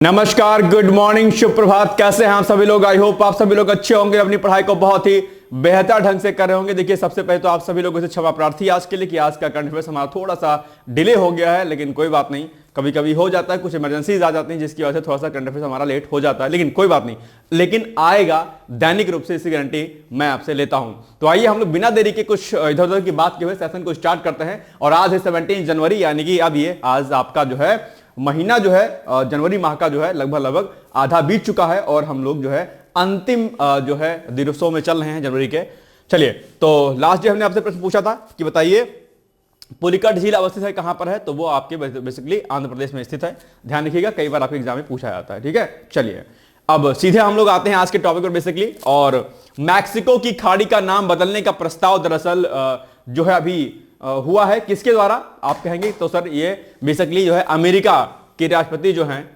नमस्कार, good morning, शुभ प्रभात। कैसे हैं आप सभी लोग? आई होप आप सभी लोग अच्छे होंगे, अपनी पढ़ाई को बहुत ही बेहतर ढंग से कर रहे होंगे। देखिए, सबसे पहले तो आप सभी लोगों से क्षमा प्रार्थी आज के लिए कि आज का करंट अफेयर्स हमारा थोड़ा सा डिले हो गया है, लेकिन कोई बात नहीं, कभी कभी हो जाता है, कुछ इमरजेंसीज आ जाती हैं जिसकी वजह से थोड़ा सा करंट अफेयर्स हमारा लेट हो जाता है, लेकिन कोई बात नहीं, लेकिन आएगा दैनिक रूप से, इसकी गारंटी मैं आपसे लेता हूं। तो आइए हम लोग बिना देरी के कुछ इधर उधर की बात के हुए सेशन को स्टार्ट करते हैं। और आज है 17 जनवरी, यानी कि अब ये आज आपका जो है महीना जो है जनवरी माह का जो है लगभग आधा बीत चुका है और हम लोग जो है अंतिम जो है दिवसों में चल रहे हैं जनवरी के। चलिए, तो लास्ट डे हमने आपसे प्रश्न पूछा था कि बताइए पुलिकट झील अवस्थित है कहां पर है, तो वो आपके बेसिकली आंध्र प्रदेश में स्थित है। ध्यान रखिएगा, कई बार आपके एग्जाम में पूछा जाता है। ठीक है, चलिए अब सीधे हम लोग आते हैं आज के टॉपिक पर बेसिकली। और मैक्सिको की खाड़ी का नाम बदलने का प्रस्ताव दरअसल जो है अभी हुआ है, किसके द्वारा आप कहेंगे? तो सर ये बेसिकली जो है अमेरिका के राष्ट्रपति जो हैं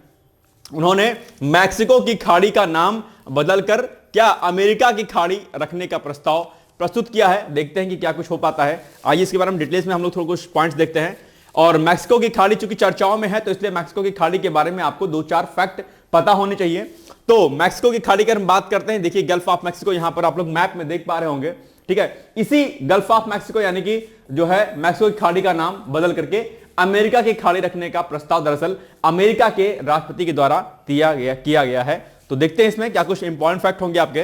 उन्होंने मैक्सिको की खाड़ी का नाम बदलकर क्या अमेरिका की खाड़ी रखने का प्रस्ताव प्रस्तुत किया है। देखते हैं कि क्या कुछ हो पाता है। आइए इसके बारे में डिटेल्स में हम लोग थोड़ा कुछ पॉइंट्स देखते हैं। और मैक्सिको की खाड़ी चूंकि चर्चाओं में है, तो इसलिए मैक्सिको की खाड़ी के बारे में आपको 2-4 फैक्ट पता होने चाहिए। तो मैक्सिको की खाड़ी की हम बात करते हैं, देखिए गल्फ ऑफ मैक्सिको यहां पर आप लोग मैप में देख पा रहे होंगे। ठीक है, इसी गल्फ ऑफ मैक्सिको यानी कि जो है मैक्सिको की खाड़ी का नाम बदल करके अमेरिका की खाड़ी रखने का प्रस्ताव दरअसल अमेरिका के राष्ट्रपति के द्वारा किया गया है। तो देखते हैं इसमें क्या कुछ इंपॉर्टेंट फैक्ट होंगे आपके।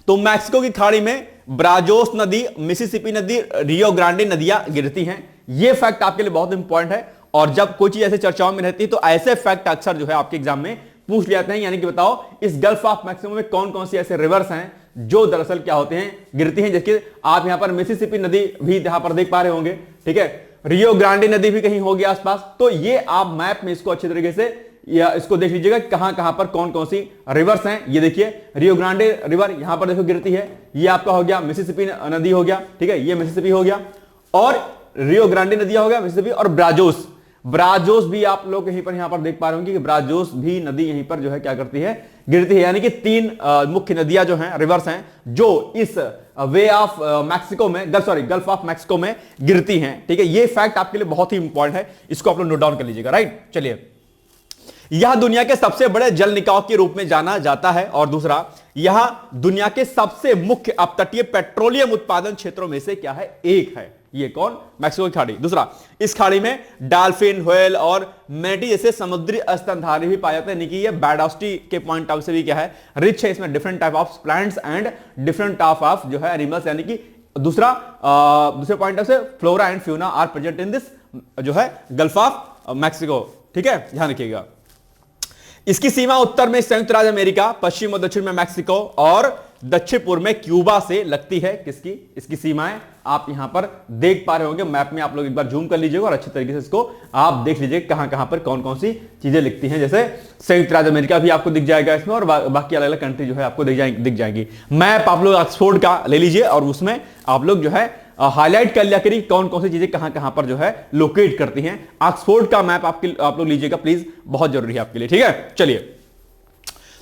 तो मैक्सिको की खाड़ी में ब्राजोस नदी, मिसिसिपी नदी, रियो ग्रांडे नदियां गिरती हैं। यह फैक्ट आपके लिए बहुत इंपॉर्टेंट है। और जब कोई चीज ऐसे चर्चाओं में रहती है तो ऐसे फैक्ट अक्सर जो है आपके एग्जाम में पूछ लिया जाते हैं। यानी कि बताओ इस गल्फ ऑफ मैक्सिको में कौन कौन सी ऐसे रिवर्स हैं जो दरअसल क्या होते हैं, गिरती हैं। जैसे आप यहां पर मिसिसिपी नदी भी यहां पर देख पा रहे होंगे। ठीक है, रियो ग्रांडे नदी भी कहीं होगी आसपास। तो ये आप मैप में इसको अच्छे तरीके से या इसको देख लीजिएगा कहां कहां पर कौन कौन सी रिवर्स हैं। ये देखिए रियो ग्रांडे रिवर यहां पर देखो गिरती है। ये आपका हो गया मिसिसिपी नदी हो गया। ठीक है, ये मिसिसिपी हो गया और रियो ग्रांडे नदियां हो गया मिसिसिपी। और ब्राजोस भी आप लोग यहां पर देख पा रहे होंगे कि ब्राजोस भी नदी यहीं पर जो है क्या करती है, गिरती है। यानी कि 3 मुख्य नदियां जो हैं, रिवर्स हैं, जो इस वे ऑफ मैक्सिको में गल्फ ऑफ मैक्सिको में गिरती हैं। ठीक है, ये फैक्ट आपके लिए बहुत ही इंपॉर्टेंट है, इसको आप लोग नोट डाउन कर लीजिएगा। राइट, चलिए, यह दुनिया के सबसे बड़े जल निकाय के रूप में जाना जाता है। और दूसरा, यह दुनिया के सबसे मुख्य अपतटीय पेट्रोलियम उत्पादन क्षेत्रों में से क्या है, एक है। ये कौन? मैक्सिको की खाड़ी। दूसरा, इस खाड़ी में डॉल्फिन, व्हेल और मैटी जैसे समुद्री स्तनधारी भी पाए जाते हैं। ये बायोडाइवर्सिटी के पॉइंट ऑफ से भी क्या है, रिच है। इसमें different type of plants and different type of जो है एनिमल्स, यानी कि दूसरे पॉइंट ऑफ से flora and fauna are present in this जो है गल्फ ऑफ मैक्सिको। ठीक है, ध्यान रखिएगा। इसकी सीमा उत्तर में संयुक्त राज्य अमेरिका, पश्चिम और दक्षिण में मैक्सिको और दक्षिण पूर्व में क्यूबा से लगती है। किसकी? इसकी सीमाएं आप यहां पर देख पा रहे होंगे मैप में। आप लोग एक बार जूम कर लीजिएगा और अच्छे तरीके से इसको आप देख लीजिएगा कहां कहां पर कौन कौन सी चीजें लिखती हैं। जैसे संयुक्त राज्य अमेरिका भी आपको दिख जाएगा इसमें, और बाकी अलग अलग कंट्री जो है आपको दिख जाएंगी। मैप आप लोग ऑक्सफोर्ड का ले लीजिए और उसमें आप लोग जो है हाईलाइट कर लिया करिए कौन कौन सी चीजें कहां कहां पर जो है लोकेट करती हैं। ऑक्सफोर्ड का मैप आप लोग लीजिएगा प्लीज, बहुत जरूरी है आपके लिए। ठीक है, चलिए,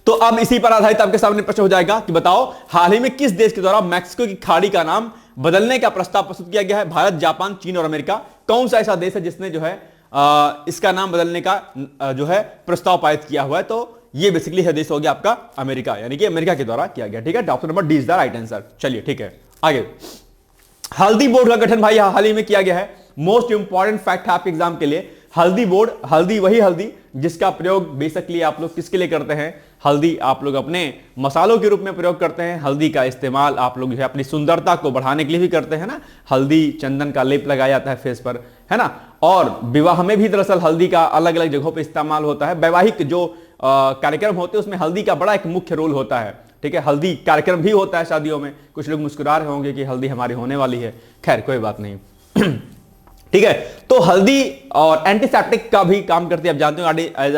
तो अब इसी पर आधारित आपके सामने प्रश्न हो जाएगा कि बताओ हाल ही में किस देश के द्वारा मैक्सिको की खाड़ी का नाम बदलने का प्रस्ताव प्रस्तुत किया गया है? भारत, जापान, चीन और अमेरिका। कौन सा ऐसा देश है जिसने जो है इसका नाम बदलने का जो है प्रस्ताव पारित किया हुआ है? तो ये बेसिकली है देश हो गया आपका अमेरिका, यानी कि अमेरिका के द्वारा किया गया। ठीक है, option number D is the right answer. चलिए, ठीक है, आगे। हल्दी बोर्ड का गठन भाई हाल ही में किया गया है। मोस्ट इंपॉर्टेंट फैक्ट है आपके एग्जाम के लिए। हल्दी बोर्ड, हल्दी वही हल्दी जिसका प्रयोग बेसिकली आप लोग किसके लिए करते हैं? हल्दी आप लोग अपने मसालों के रूप में प्रयोग करते हैं। हल्दी का इस्तेमाल आप लोग जो है अपनी सुंदरता को बढ़ाने के लिए भी करते हैं ना। हल्दी चंदन का लेप लगाया जाता है फेस पर, है ना। और विवाह में भी दरअसल हल्दी का अलग अलग जगहों पर इस्तेमाल होता है। वैवाहिक जो कार्यक्रम होते हैं उसमें हल्दी का बड़ा एक मुख्य रोल होता है। ठीक है, हल्दी कार्यक्रम भी होता है शादियों में। कुछ लोग मुस्कुरा रहे होंगे कि हल्दी हमारी होने वाली है, खैर कोई बात नहीं। ठीक है, तो हल्दी और एंटीसेप्टिक का भी काम करती है। आप जानते हो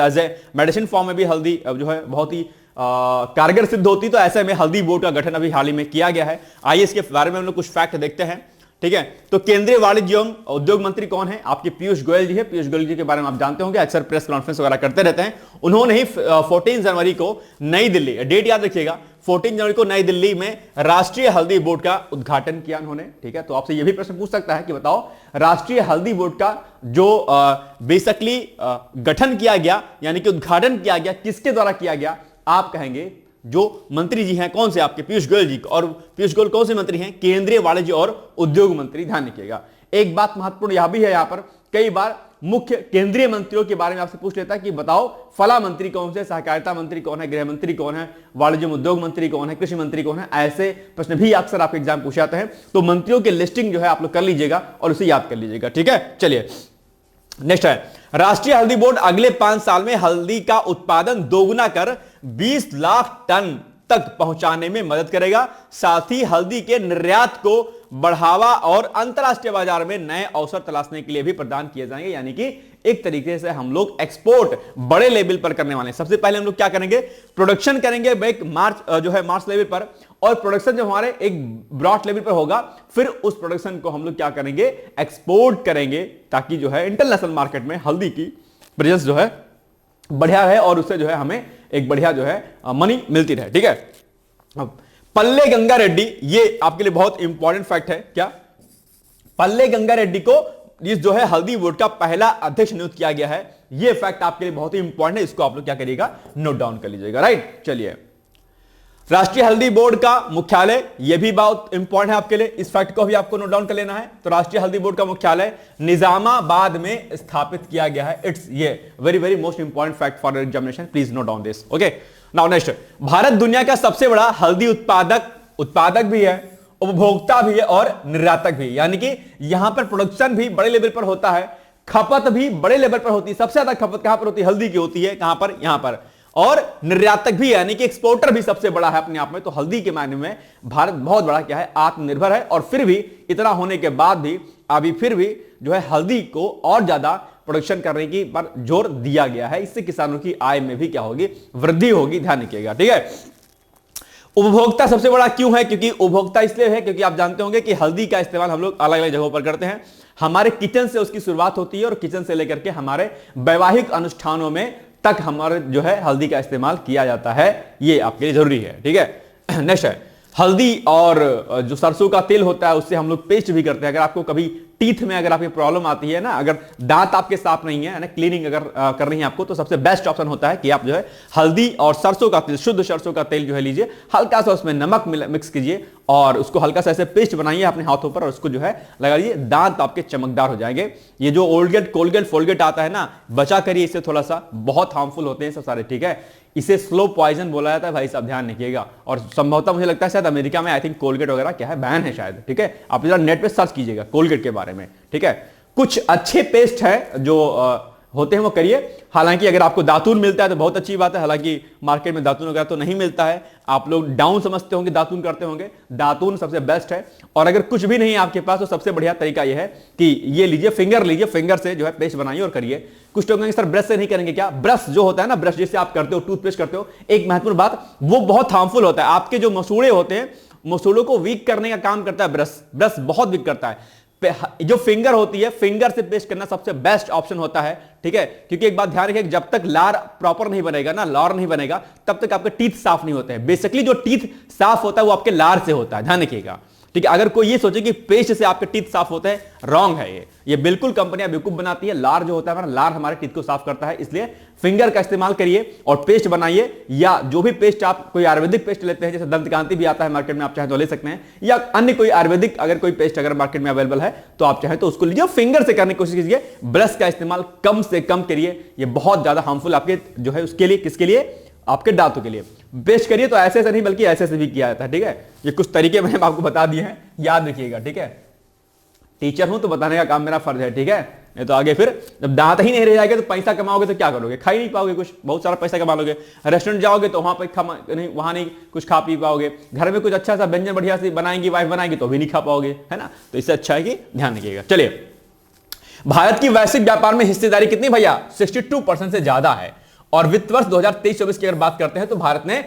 एज ए मेडिसिन फॉर्म में भी हल्दी जो है बहुत ही कारगर सिद्ध होती। तो ऐसे में हल्दी बोर्ड का गठन अभी हाल ही में किया गया है। आइए इसके बारे में हम लोग कुछ फैक्ट देखते हैं। ठीक है। तो केंद्रीय वाणिज्य एवं उद्योग मंत्री कौन है? आपके पीयूष गोयल जी है। पीयूष गोयल जी के बारे में आप जानते होंगे, अक्सर प्रेस कॉन्फ्रेंस वगैरह करते रहते हैं। उन्होंने ही 14 जनवरी को नई दिल्ली, डेट याद रखिएगा, 14 जनवरी को नई दिल्ली में राष्ट्रीय हल्दी बोर्ड का उद्घाटन किया उन्होंने। ठीक है, तो आपसे यह भी प्रश्न पूछ सकता है कि बताओ राष्ट्रीय हल्दी बोर्ड का जो बेसिकली गठन किया गया, यानी कि उद्घाटन किया गया, किसके द्वारा किया गया? आप कहेंगे जो मंत्री जी हैं, कौन से? आपके पीयूष गोयल जी। और पीयूष गोयल कौन से मंत्री हैं? केंद्रीय वाणिज्य और उद्योग मंत्री। ध्यान रखिएगा। एक बात महत्वपूर्ण यह भी है, यहां पर कई बार मुख्य केंद्रीय मंत्रियों के बारे में आपसे पूछ लेता है कि बताओ फला मंत्री कौन से, सहकारिता मंत्री कौन है, गृह मंत्री कौन है, वाणिज्य उद्योग मंत्री कौन है, कृषि मंत्री कौन है। ऐसे प्रश्न भी अक्सर आपके एग्जाम पूछे जाते हैं। तो मंत्रियों की लिस्टिंग जो है आप लोग कर लीजिएगा और उसे याद कर लीजिएगा। ठीक है, चलिए नेक्स्ट है, राष्ट्रीय हल्दी बोर्ड अगले 5 साल में हल्दी का उत्पादन दोगुना कर 20 लाख टन तक पहुंचाने में मदद करेगा। साथ ही हल्दी के निर्यात को बढ़ावा और अंतरराष्ट्रीय बाजार में नए अवसर तलाशने के लिए भी प्रदान किए जाएंगे। यानी कि एक तरीके से हम लोग एक्सपोर्ट बड़े लेवल पर करने वाले हैं। सबसे पहले हम लोग क्या करेंगे? प्रोडक्शन करेंगे एक मार्च लेवल पर, और प्रोडक्शन जब हमारे एक ब्रॉड लेवल पर होगा, फिर उस प्रोडक्शन को हम लोग क्या करेंगे? एक्सपोर्ट करेंगे, ताकि जो है इंटरनेशनल मार्केट में हल्दी की प्रेजेंस जो है बढ़िया है और उससे जो है हमें एक बढ़िया जो है मनी मिलती रहे। ठीक है, अब पल्ले गंगा रेड्डी, ये आपके लिए बहुत इंपॉर्टेंट फैक्ट है। क्या? पल्ले गंगा रेड्डी को इस जो है हल्दी बोर्ड का पहला अध्यक्ष नियुक्त किया गया है। ये फैक्ट आपके लिए बहुत ही इंपॉर्टेंट है, इसको आप लोग क्या करिएगा? नोट डाउन कर लीजिएगा। राइट, चलिए राष्ट्रीय हल्दी बोर्ड का मुख्यालय, यह भी बहुत इंपॉर्टेंट है आपके लिए, इस फैक्ट को भी आपको नोट डाउन कर लेना है। तो राष्ट्रीय हल्दी बोर्ड का मुख्यालय निजामाबाद में स्थापित किया गया है। इट्स ये very very most important fact for examination, please note down this. Okay, now next, Bharat दुनिया का सबसे बड़ा हल्दी उत्पादक भी है, उपभोक्ता भी है और निर्यातक भी। यानी कि यहां पर प्रोडक्शन भी बड़े लेवल पर होता है, खपत भी बड़े लेवल पर होती है। सबसे ज्यादा खपत कहां पर होती है? हल्दी की होती है। कहां पर? यहां पर। और निर्यातक भी, यानी कि एक्सपोर्टर भी सबसे बड़ा है अपने आप में। तो हल्दी के मायने में भारत बहुत बड़ा क्या है? आत्मनिर्भर है। और फिर भी इतना होने के बाद भी अभी फिर भी जो है हल्दी को और ज्यादा प्रोडक्शन करने की पर जोर दिया गया है। इससे किसानों की आय में भी क्या होगी? वृद्धि होगी। ध्यान रखिएगा। ठीक है, उपभोक्ता सबसे बड़ा क्यों है? क्योंकि उपभोक्ता इसलिए है क्योंकि आप जानते होंगे कि हल्दी का इस्तेमाल हम लोग अलग अलग जगहों पर करते हैं। हमारे किचन से उसकी शुरुआत होती है और किचन से लेकर के हमारे वैवाहिक अनुष्ठानों में तक हमारे जो है हल्दी का इस्तेमाल किया जाता है। ये आपके लिए जरूरी है। ठीक है, नेक्स्ट है, हल्दी और जो सरसों का तेल होता है उससे हम लोग पेस्ट भी करते हैं। अगर आपको कभी टीथ में अगर आपकी प्रॉब्लम आती है ना, अगर दांत आपके साफ नहीं है ना, क्लीनिंग अगर करनी है आपको, तो सबसे बेस्ट ऑप्शन होता है कि आप जो है हल्दी और सरसों का तेल, शुद्ध सरसों का तेल जो है लीजिए, हल्का सा उसमें नमक मिक्स कीजिए और उसको हल्का सा ऐसे पेस्ट बनाइए अपने हाथों पर और उसको जो है लगा लीजिए, दांत आपके चमकदार हो जाएंगे। ये जो ओल्डगेट कोलगेट फोलगेट आता है ना, बचा करिए इससे थोड़ा सा, बहुत हार्मफुल होते हैं सब सारे। ठीक है, इसे स्लो पॉइजन बोला जाता है भाई साहब, ध्यान रखिएगा। और संभवतः मुझे लगता है शायद अमेरिका में आई थिंक कोलगेट वगैरह क्या है, बैन है शायद। ठीक है, आप जरा नेट पे सर्च कीजिएगा कोलगेट के बारे में। ठीक है, कुछ अच्छे पेस्ट है जो होते हैं वो करिए। हालांकि अगर आपको दातून मिलता है तो बहुत अच्छी बात है, हालांकि मार्केट में दातून वगैरह तो नहीं मिलता है। आप लोग डाउन समझते होंगे, दातून करते होंगे, दातून सबसे बेस्ट है। और अगर कुछ भी नहीं है आपके पास तो सबसे बढ़िया तरीका यह है कि ये लीजिए, फिंगर लीजिए, फिंगर से जो है पेस्ट बनाइए और करिए। कुछ लोग कहेंगे सर ब्रश से नहीं करेंगे क्या? ब्रश जो होता है ना, ब्रश जिससे आप करते हो, टूथपेस्ट करते हो, एक महत्वपूर्ण बात, वो बहुत हार्मफुल होता है। आपके जो मसूड़े होते हैं, मसूड़ों को वीक करने का काम करता है ब्रश। ब्रश बहुत वीक करता है। जो फिंगर होती है, फिंगर से पेस्ट करना सबसे बेस्ट ऑप्शन होता है। ठीक है, क्योंकि एक बात ध्यान रखिए, जब तक लार प्रॉपर नहीं बनेगा ना, लार नहीं बनेगा, तब तक आपके टीथ साफ नहीं होते हैं। बेसिकली जो टीथ साफ होता है वो आपके लार से होता है, ध्यान रखिएगा। ठीक है, अगर कोई ये सोचे कि पेस्ट से आपके टीथ साफ होते हैं, रॉन्ग है ये बिल्कुल कंपनियां बेवकूफ बनाती है। लार जो होता है हमारा, लार हमारे टीथ को साफ करता है, इसलिए फिंगर का इस्तेमाल करिए और पेस्ट बनाइए। या जो भी पेस्ट आप कोई आयुर्वेदिक पेस्ट लेते हैं, जैसे दंतकांति भी आता है मार्केट में, आप चाहे तो ले सकते हैं, या अन्य कोई आयुर्वेदिक अगर कोई पेस्ट अगर मार्केट में अवेलेबल है तो आप चाहे तो उसको लीजिए, फिंगर से करने की कोशिश कीजिए। ब्रश का इस्तेमाल कम से कम करिए, ये बहुत ज्यादा हार्मफुल आपके जो है उसके लिए, किसके लिए? आपके दांतों के लिए। बेस्ट करिए तो ऐसे ऐसे नहीं बल्कि ऐसे ऐसे भी किया जाता है। ठीक है, ये कुछ तरीके मैंने आपको बता दिए हैं, याद रखिएगा। ठीक है, टीचर हूं तो बताने का काम मेरा फर्ज है। ठीक है, नहीं तो आगे फिर जब दांत ही नहीं रह जाएगा तो पैसा कमाओगे तो क्या करोगे? खा ही नहीं पाओगे कुछ, बहुत सारा पैसा कमा लोगे। रेस्टोरेंट जाओगे तो वहां पर नहीं, वहां नहीं कुछ खा पी पाओगे। घर में कुछ अच्छा सा व्यंजन बढ़िया से बनाएंगी वाइफ बनाएगी तो भी नहीं खा पाओगे, है ना। तो इससे अच्छा है कि ध्यान रखिएगा। चलिए, भारत की वैश्विक व्यापार में हिस्सेदारी कितनी भैया? 62% से ज्यादा है। और वित्त वर्ष 2023-24 की अगर बात करते हैं तो भारत ने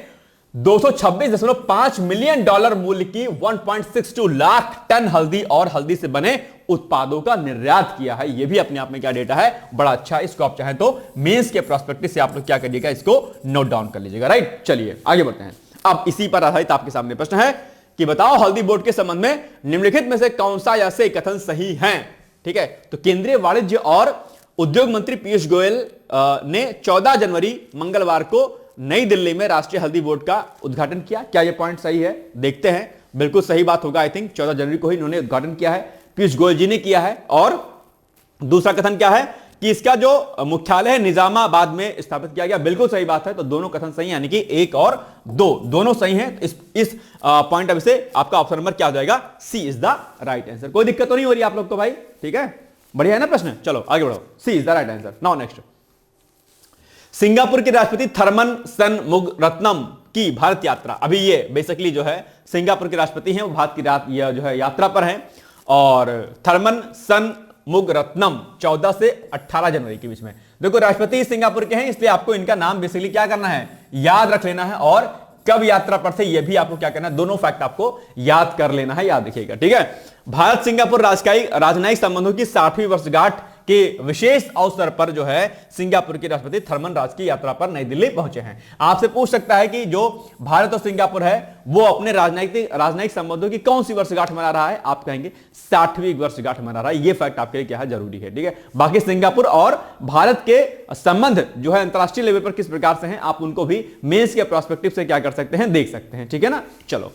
$226.5 मिलियन मूल्य की 1.62 लाख टन हल्दी और हल्दी से बने उत्पादों का निर्यात किया है। यह भी अपने आप में क्या डेटा है, बड़ा अच्छा है। इसको आप चाहें तो मेंस के प्रोस्पेक्टिव से आप लोग क्या करिएगा, इसको नोट डाउन कर लीजिएगा। राइट, चलिए आगे बढ़ते हैं। अब इसी पर आधारित आपके सामने प्रश्न है कि बताओ हल्दी बोर्ड के संबंध में निम्नलिखित में से कौन सा ऐसे कथन सही है। ठीक है, तो केंद्रीय वाणिज्य और उद्योग मंत्री पीयूष गोयल ने 14 जनवरी मंगलवार को नई दिल्ली में राष्ट्रीय हल्दी बोर्ड का उद्घाटन किया। क्या यह पॉइंट सही है, देखते हैं। बिल्कुल सही बात होगा। आई थिंक 14 जनवरी को ही इन्होंने उद्घाटन किया है, पीयूष गोयल जी ने किया है। और दूसरा कथन क्या है कि इसका जो मुख्यालय है निजामाबाद में स्थापित किया गया। बिल्कुल सही बात है। तो दोनों कथन सही, यानी कि 1 और 2 दोनों सही हैं। इस पॉइंट ऑफ से आपका ऑप्शन नंबर क्या हो जाएगा, सी इज द राइट आंसर। कोई दिक्कत तो नहीं हो रही आप लोग को भाई, ठीक है, बढ़िया है ना प्रश्न। चलो आगे बढ़ो, C is the right answer. Now next, Singapore के राष्ट्रपति थर्मन सनमुगरत्नम की भारत यात्रा। अभी ये बेसिकली जो है सिंगापुर के राष्ट्रपति हैं, वो भारत की जो है यात्रा पर हैं। और थर्मन सनमुगरत्नम 14 से 18 जनवरी के बीच में। देखो राष्ट्रपति सिंगापुर के हैं, इसलिए आपको इनका नाम बेसिकली क्या करना है, याद रख लेना है। और कब यात्रा पर थे ये भी आपको क्या करना है, दोनों फैक्ट आपको याद कर लेना है, याद रखिएगा। ठीक है, भारत सिंगापुर राजनयिक संबंधों की 60वीं वर्षगांठ के विशेष अवसर पर जो है सिंगापुर के राष्ट्रपति थर्मन राज की यात्रा पर नई दिल्ली पहुंचे हैं। आपसे पूछ सकता है कि जो भारत और सिंगापुर है वो अपने राजनयिक संबंधों की कौन सी वर्षगांठ मना रहा है, आप कहेंगे 60वीं वर्षगांठ मना रहा है। ये फैक्ट आपके लिए क्या है, जरूरी है। ठीक है, बाकी सिंगापुर और भारत के संबंध जो है अंतरराष्ट्रीय लेवल पर किस प्रकार से हैं, आप उनको भी मेंस के पर्सपेक्टिव से क्या कर सकते हैं, देख सकते हैं। ठीक है ना, चलो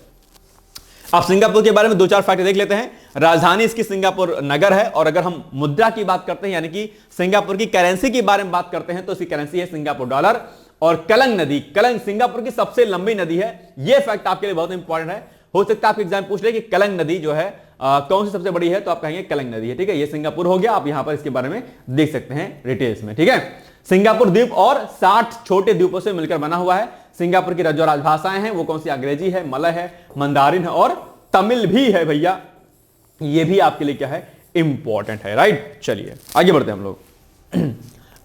अब सिंगापुर के बारे में 2-4 फैक्ट देख लेते हैं। राजधानी इसकी सिंगापुर नगर है। और अगर हम मुद्रा की बात करते हैं, यानी कि सिंगापुर की करेंसी के बारे में बात करते हैं, तो इसकी करेंसी है सिंगापुर डॉलर। और कलंग नदी, कलंग सिंगापुर की सबसे लंबी नदी है। यह फैक्ट आपके लिए बहुत इंपॉर्टेंट है। हो सकता है आपके एग्जाम पूछ ले कि कलंग नदी जो है कौन सी सबसे बड़ी है, तो आप कहेंगे कलंग नदी है। ठीक है, ये सिंगापुर हो गया। आप यहां पर इसके बारे में देख सकते हैं डिटेल्स में। ठीक है, सिंगापुर द्वीप और 60 छोटे द्वीपों से मिलकर बना हुआ है। सिंगापुर की जो राजभाषाएं हैं वो कौन सी, अंग्रेजी है, मलय है, मंदारिन है और तमिल भी है भैया। ये भी आपके लिए क्या है, इंपॉर्टेंट है। राइट, चलिए आगे बढ़ते हैं हम लोग।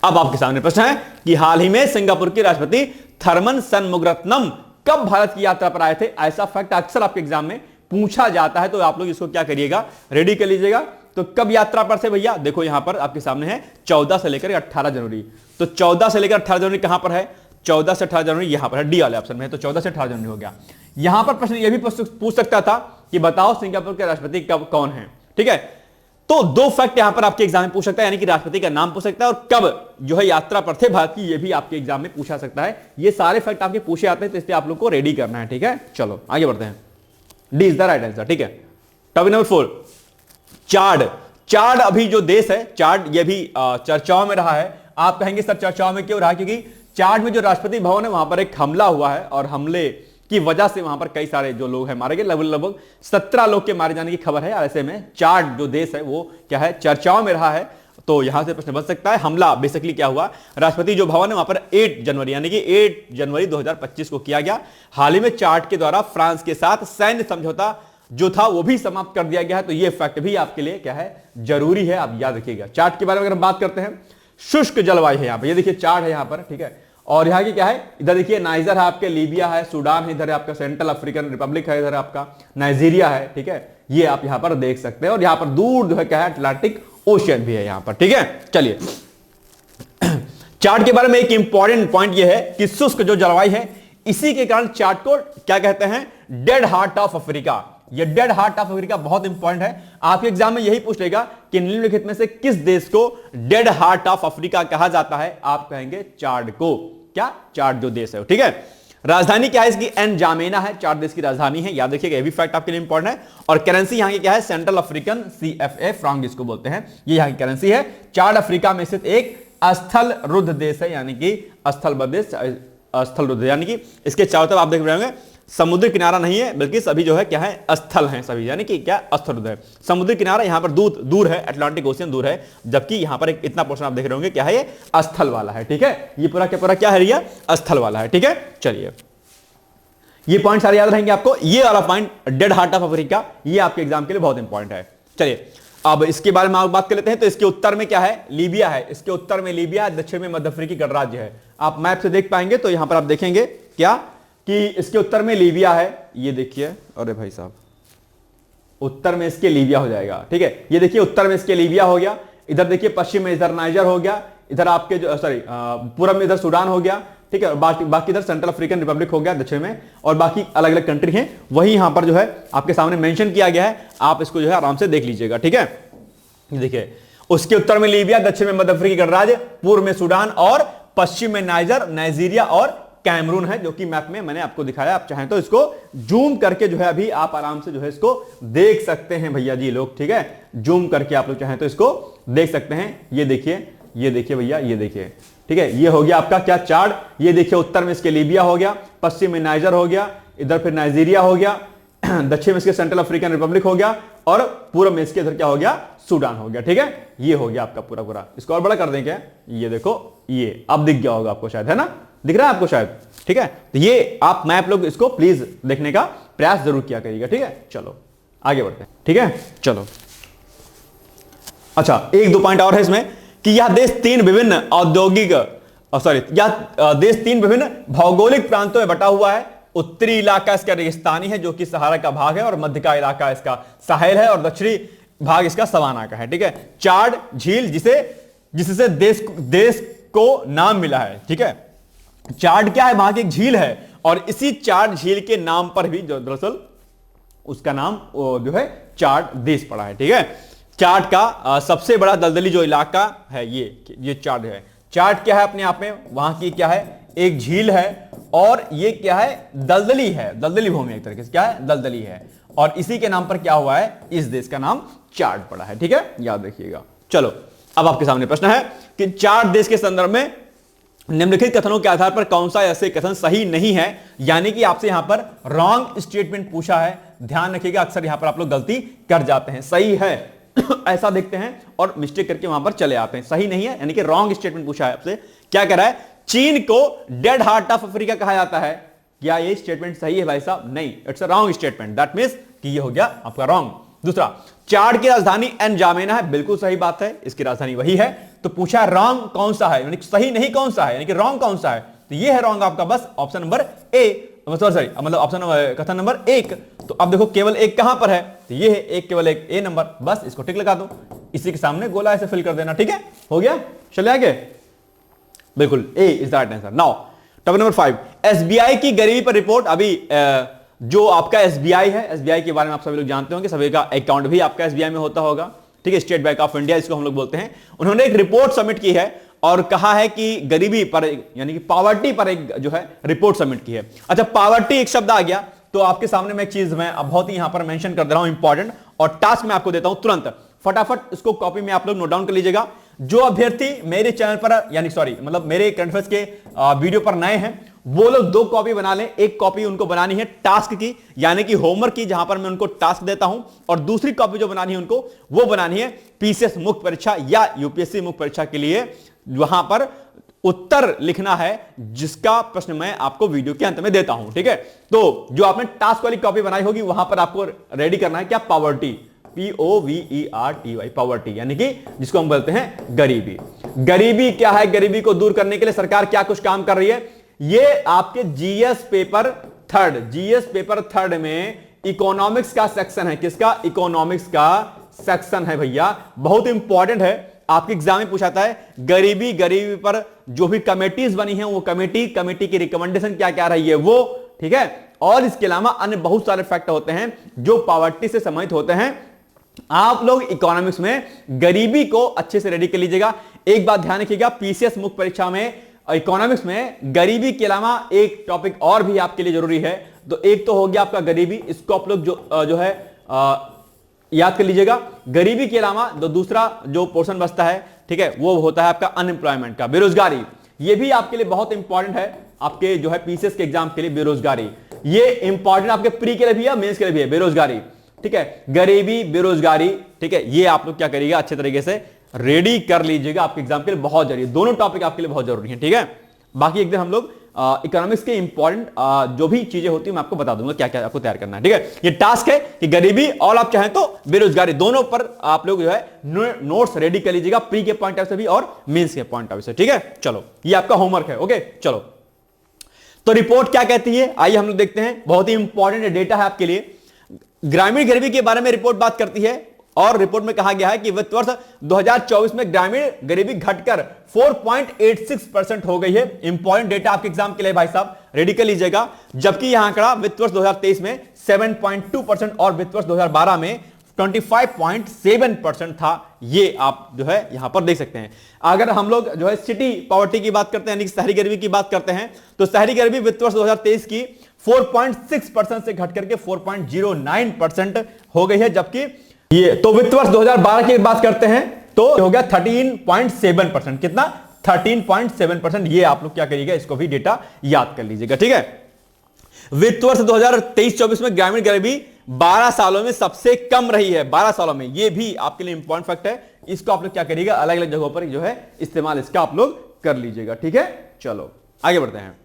अब आपके सामने प्रश्न है कि हाल ही में सिंगापुर के राष्ट्रपति थर्मन सनमुगरत्नम कब भारत की यात्रा पर आए थे। ऐसा फैक्ट अक्सर आपके एग्जाम में पूछा जाता है, तो आप लोग इसको क्या करिएगा, रेडी कर लीजिएगा। तो कब यात्रा पर थे भैया, देखो यहां पर आपके सामने है 14 से लेकर 18 जनवरी। तो 14 से लेकर 18 जनवरी कहां पर है, 14 से 18 जनवरी यहां पर है, डी वाले ऑप्शन में है। तो 14 से 18 जनवरी हो गया। यहां पर प्रश्न यह भी पूछ सकता था कि बताओ सिंगापुर के राष्ट्रपति कब कौन है। ठीक है, तो 2 फैक्ट यहां पर आपके एग्जाम में पूछ सकता है, यानी कि राष्ट्रपति का नाम पूछ सकता है और कब जो है यात्रा पर थे भारत की, ये भी आपके एग्जाम में पूछा सकता है। ये सारे फैक्ट आपके पूछे आते हैं, तो इसलिए आप लोग को रेडी करना है। ठीक है, चलो आगे बढ़ते हैं। D is the right answer. ठीक है, टॉपिक नंबर 4, चाड। चाड अभी जो देश है, चाड ये भी चर्चाओं में रहा है। आप कहेंगे सर चर्चाओं में क्यों रहा, क्योंकि चाड में जो राष्ट्रपति भवन है वहां पर एक हमला हुआ है और हमले की वजह से वहां पर कई सारे जो लोग हैं मारे गए। लगभग 17 लोग के मारे जाने की खबर है। ऐसे में चाड जो देश है वो क्या है, चर्चाओं में रहा है। तो यहां से प्रश्न बन सकता है, हमला बेसिकली क्या हुआ, राष्ट्रपति जो भवन है वहां पर 8 जनवरी यानी कि 8 जनवरी 2025 को किया गया। हाल ही में चाड के द्वारा फ्रांस के साथ सैन्य समझौता जो था वो भी समाप्त कर दिया गया है। तो ये फैक्ट भी आपके लिए क्या है, जरूरी है, आप याद रखिएगा। चाड के बारे में अगर हम बात करते हैं, शुष्क जलवायु है यहां पर। ये देखिए चाड है यहां पर। ठीक है, और यहां की क्या है, इधर देखिए नाइजर है आपके, लीबिया है, सूडान है, इधर है आपका सेंट्रल अफ्रीकन रिपब्लिक है, इधर आपका नाइजीरिया है। ठीक है, ये आप यहां पर देख सकते हैं। और यहां पर दूर जो है क्या है, अटलांटिक ओशियन भी है यहां पर। ठीक है, चलिए चार्ट के बारे में एक इंपॉर्टेंट पॉइंट यह है कि शुष्क जो जलवायु है, इसी के कारण चार्ट को क्या कहते हैं, डेड हार्ट ऑफ अफ्रीका। ये डेड हार्ट ऑफ अफ्रीका बहुत इंपॉर्टेंट है। आपके एग्जाम में यही पूछ लेगा कि निम्नलिखित में से किस देश को डेड हार्ट ऑफ अफ्रीका कहा जाता है, आप कहेंगे चाड को। क्या, चाड जो देश है। ठीक है, राजधानी क्या है इसकी, एनजामेना है, चाड देश की राजधानी है, याद रखिएगा। ये भी फैक्ट आपके लिए इंपॉर्टेंट है। और करेंसी यहां की क्या है, सेंट्रल अफ्रीकन CFA फ्रांक जिसको बोलते हैं, ये यहां की करेंसी है। चाड अफ्रीका में स्थित एक स्थल रुद्ध देश है, यानी कि स्थल रुद्ध, यानी कि इसके चारों तरफ आप देख रहे होंगे समुद्र किनारा नहीं है, बल्कि सभी जो है क्या है, स्थल हैं सभी, यानी कि क्या, स्थल रुद्ध है। समुद्र किनारा यहां पर दूर है, अटलांटिक ओशियन दूर है, जबकि यहां पर एक इतना पोर्शन आप देख रहे होंगे क्या है, ये स्थल वाला है। ठीक है, ये पूरा क्या है, ये स्थल वाला है। ठीक है, चलिए ये पॉइंट सारे याद रहेंगे आपको। ये वाला point dead heart of Africa, ये आपके एग्जाम के लिए बहुत इंपॉर्टेंट है। चलिए अब इसके बारे में आप बात कर लेते हैं। तो इसके उत्तर में क्या है, लीबिया है, इसके उत्तर में लीबिया है, दक्षिण में मध्य अफ्रीकी गणराज्य है। आप मैप से देख पाएंगे, तो यहां पर आप देखेंगे क्या, कि इसके उत्तर में लीबिया है, ये देखिए, अरे भाई साहब, उत्तर में इसके लीबिया हो जाएगा, ठीक है। ये देखिए उत्तर में इसके लीबिया हो गया, इधर देखिए पश्चिम में इधर नाइजर हो गया, इधर आपके जो सॉरी पूरब में इधर सूडान हो गया, ठीक है। बाकी इधर सेंट्रल अफ्रीकन रिपब्लिक हो गया दक्षिण में, और बाकी अलग अलग कंट्री हैं, वही यहां पर जो है आपके सामने मेंशन किया गया है। आप इसको जो है आराम से देख लीजिएगा, ठीक है। देखिए उसके उत्तर में लीबिया, दक्षिण में मध्य अफ्रीकी गणराज्य, पूर्व में सूडान और पश्चिम में नाइजर, नाइजीरिया और कैमरून है, जो कि मैप में मैंने आपको दिखाया। आप चाहें तो इसको जूम करके जो है अभी आप आराम से जो है इसको देख सकते हैं भैया जी लोग, ठीक है। जूम करके आप लोग चाहें तो इसको देख सकते हैं। ये देखिए भैया, ये देखिए, ठीक है। ये हो गया आपका क्या चार्ट, ये देखिए उत्तर में इसके लीबिया हो गया, पश्चिम में नाइजर हो गया, इधर फिर नाइजीरिया हो गया, दक्षिण में इसके सेंट्रल अफ्रीकन रिपब्लिक हो गया, और पूर्व में इसके इधर क्या हो गया, सूडान हो गया, ठीक है। ये हो गया आपका पूरा पूरा। इसको और बड़ा कर दें क्या, ये देखो, ये अब दिख गया होगा आपको शायद, है ना, दिख रहा है आपको शायद, ठीक है। तो ये आप मैप लोग इसको प्लीज देखने का प्रयास जरूर किया करिएगा, ठीक है। चलो आगे बढ़ते हैं, ठीक है, चलो। अच्छा, एक दो पॉइंट और है इसमें कि यह देश तीन विभिन्न भौगोलिक प्रांतों में बटा हुआ है। उत्तरी इलाका इसका रेगिस्तानी है, जो कि सहारा का भाग है, और मध्य का इलाका इसका साहेल है, और दक्षिणी भाग इसका सवाना का है, ठीक है। चाड झील जिससे देश को नाम मिला है, ठीक है। चाड क्या है, वहां की एक झील है, और इसी चाड झील के नाम पर भी जो दरअसल उसका नाम जो है चाड देश पड़ा है, ठीक है। चाड का सबसे बड़ा दलदली जो इलाका है ये चाड है। चाड क्या है अपने आप में, वहां की क्या है, एक झील है, और ये क्या है, दलदली है, दलदली भूमि एक तरीके से क्या है, दलदली है, और इसी के नाम पर क्या हुआ है, इस देश का नाम चाड पड़ा है, ठीक है, याद रखिएगा। चलो अब आपके सामने प्रश्न है कि चाड देश के संदर्भ में निम्नलिखित कथनों के आधार पर कौन सा ऐसे कथन सही नहीं है, यानी कि आपसे यहां पर रॉन्ग स्टेटमेंट पूछा है। ध्यान रखिएगा, अक्सर यहां पर आप लोग गलती कर जाते हैं, सही है ऐसा देखते हैं और मिस्टेक करके वहां पर चले आते हैं, सही नहीं है, यानी कि रॉन्ग स्टेटमेंट पूछा है आपसे। क्या कह रहा है, चीन को डेड हार्ट ऑफ अफ्रीका कहा जाता है, क्या ये स्टेटमेंट सही है भाई साहब, नहीं, it's a wrong statement, that means कि ये हो गया आपका रॉन्ग। दूसरा, चाड की राजधानी एनजामेना है, बिल्कुल सही बात है, इसकी राजधानी वही है। तो पूछा रॉन्ग कौन सा है, यानी सही नहीं कौन सा है, यानी कि रॉन्ग कौन सा है, तो ये है रॉन्ग आपका, बस ऑप्शन नंबर ए, सॉरी मतलब ऑप्शन कथन नंबर एक। तो अब देखो केवल एक कहां पर है, तो ये है एक, केवल एक, ए नंबर, बस इसको टिक लगा दो, इसी के सामने गोला ऐसे फिल कर देना, ठीक है, हो गया। चले आगे, बिल्कुल A is the right answer. Now topic number 5, SBI की गरीबी पर रिपोर्ट। अभी जो आपका एसबीआई है, एसबीआई के बारे में आप सभी लोग जानते होंगे, सभी का अकाउंट भी आपका एसबीआई में होता होगा, ठीक है, स्टेट बैंक ऑफ इंडिया इसको हम लोग बोलते हैं। उन्होंने एक रिपोर्ट सबमिट की है और कहा है कि गरीबी पर यानी कि पॉवर्टी पर एक जो है रिपोर्ट सबमिट की है। अच्छा, पॉवर्टी एक शब्द आ गया तो आपके सामने मैं एक चीज मैं बहुत ही यहां पर मेंशन कर दे रहा हूं इंपॉर्टेंट, और टास्क मैं आपको देता हूं तुरंत, फटाफट इसको कॉपी में आप लोग नोट डाउन कर लीजिएगा। जो अभ्यर्थी मेरे चैनल पर यानी सॉरी मतलब मेरे करंट अफेयर्स के वीडियो पर नए हैं, वो लोग 2 कॉपी बना लें। एक कॉपी उनको बनानी है टास्क की, यानी कि होमवर्क की, जहां पर मैं उनको टास्क देता हूं, और दूसरी कॉपी जो बनानी है उनको वो बनानी है पीसीएस मुख्य परीक्षा या यूपीएससी मुख्य परीक्षा के लिए, वहां पर उत्तर लिखना है जिसका प्रश्न मैं आपको वीडियो के अंत में देता हूं, ठीक है। तो जो आपने टास्क वाली कॉपी बनाई होगी वहां पर आपको रेडी करना है क्या, पॉवर्टी, POVERTY, पॉवर्टी, यानी कि जिसको हम बोलते हैं गरीबी। गरीबी क्या है, गरीबी को दूर करने के लिए सरकार क्या कुछ काम कर रही है, ये आपके जीएस पेपर थर्ड में इकोनॉमिक्स का सेक्शन है। किसका, इकोनॉमिक्स का सेक्शन है भैया, बहुत इंपॉर्टेंट है, आपके एग्जाम में पूछाता है। गरीबी पर जो भी कमेटीज बनी है वो कमेटी की रिकमेंडेशन क्या क्या रही है वो, ठीक है। और इसके अलावा अन्य बहुत सारे फैक्टर होते हैं जो पॉवर्टी से संबंधित होते हैं। आप लोग इकोनॉमिक्स में गरीबी को अच्छे से रेडी कर लीजिएगा। एक बात ध्यान रखिएगा, पीसीएस मुख्य परीक्षा में इकोनॉमिक्स में गरीबी के अलावा एक टॉपिक और भी आपके लिए जरूरी है। तो एक तो हो गया आपका गरीबी, इसको आप लोग जो है याद कर लीजिएगा। गरीबी के अलावा दूसरा जो पोर्शन बचता है, ठीक है, वो होता है आपका अनएम्प्लॉयमेंट का, बेरोजगारी। ये भी आपके लिए बहुत इंपॉर्टेंट है, आपके जो है पीसीएस के एग्जाम के लिए बेरोजगारी, ये इंपॉर्टेंट आपके प्री के लिए भी है, मेंस के लिए भी है, बेरोजगारी, ठीक है। गरीबी, बेरोजगारी, ठीक है, ये आप लोग क्या करिएगा, अच्छे तरीके से रेडी कर लीजिएगा, आपके एग्जाम के लिए बहुत जरूरी है, दोनों टॉपिक आपके लिए बहुत जरूरी है, ठीक है। बाकी एक दिन हम लोग इकोनॉमिक्स के इंपॉर्टेंट जो भी चीजें होती है मैं आपको बता दूंगा क्या क्या आपको तैयार करना है, ठीक है। ये टास्क है कि गरीबी और आप चाहें तो बेरोजगारी, दोनों पर आप लोग जो है नोट्स रेडी कर लीजिएगा, प्री के पॉइंट ऑफ से भी और मेंस के पॉइंट ऑफ से, ठीक है। चलो ये आपका होमवर्क है, ओके। चलो तो रिपोर्ट क्या कहती है, आइए हम लोग देखते हैं। बहुत ही इंपॉर्टेंट डेटा है आपके लिए। ग्रामीण गरीबी के बारे में रिपोर्ट बात करती है और रिपोर्ट में कहा गया है कि वित्त वर्ष 2024 में ग्रामीण गरीबी घटकर 4.86% हो गई है। इंपॉर्टेंट डेटा आपके एग्जाम के लिए भाई साहब, रेडी कर लीजिएगा। जबकि यहां आंकड़ा वित्त वर्ष 2023 में 7.2% और वित्त वर्ष 2012 में 25.7% था। ये आप जो है यहां पर देख सकते हैं। अगर हम लोग जो है सिटी पॉवर्टी की बात करते हैं, यानी कि शहरी गरीबी की बात करते हैं, तो शहरी गरीबी वित्त वर्ष 2023 की 4.6% से घट करके 4.09% हो गई है। जबकि ये तो वित्त वर्ष 2012 की बात करते हैं तो हो गया 13.7%। कितना? 13.7%। ये आप लोग क्या करिएगा, इसको भी डेटा याद कर लीजिएगा, ठीक है। वित्त वर्ष 2023-24 में ग्रामीण गरीबी 12 सालों में सबसे कम रही है। 12 सालों में, ये भी आपके लिए इंपॉर्टेंट फैक्ट है। इसको आप लोग क्या करिएगा, अलग अलग जगहों पर जो है इस्तेमाल इसका आप लोग कर लीजिएगा, ठीक है। चलो आगे बढ़ते हैं।